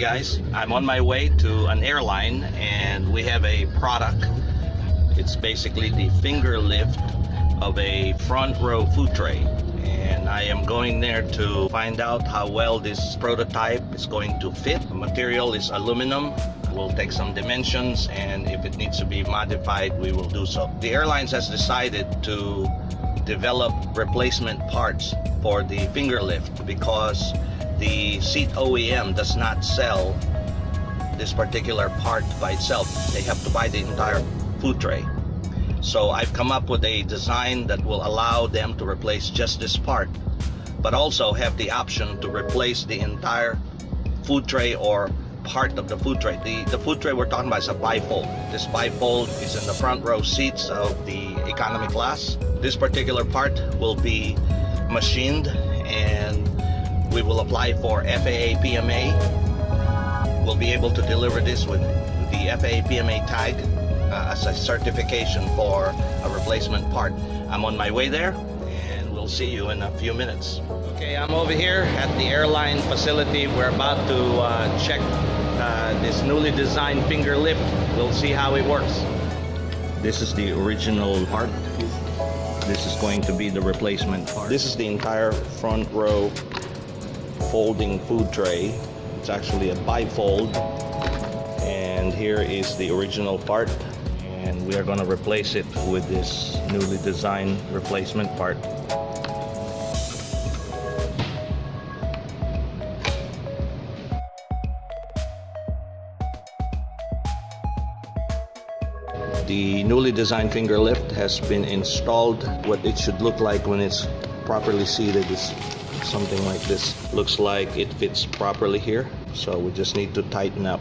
guys, I'm on my way to an airline and we have a product. It's basically the finger lift of a front row food tray, and I am going there to find out how well this prototype is going to fit. The material is aluminum. We'll take some dimensions, and if it needs to be modified, we will do so. The airlines has decided to develop replacement parts for the finger lift because the seat OEM does not sell this particular part by itself. They have to buy the entire food tray. So I've come up with a design that will allow them to replace just this part, but also have the option to replace the entire food tray or part of the food tray. The food tray we're talking about is a bifold. This bifold is in the front row seats of the economy class. This particular part will be machined and we will apply for FAA PMA. We'll be able to deliver this with the FAA PMA tag as a certification for a replacement part. I'm on my way there and we'll see you in a few minutes. Okay, I'm over here at the airline facility. We're about to check this newly designed finger lift. We'll see how it works. This is the original part. This is going to be the replacement part. This is the entire front row folding food tray. It's actually a bifold, and here is the original part, and we are going to replace it with this newly designed replacement part. The newly designed finger lift has been installed. What it should look like when it's properly seated is something like this. Looks like it fits properly here, so we just need to tighten up.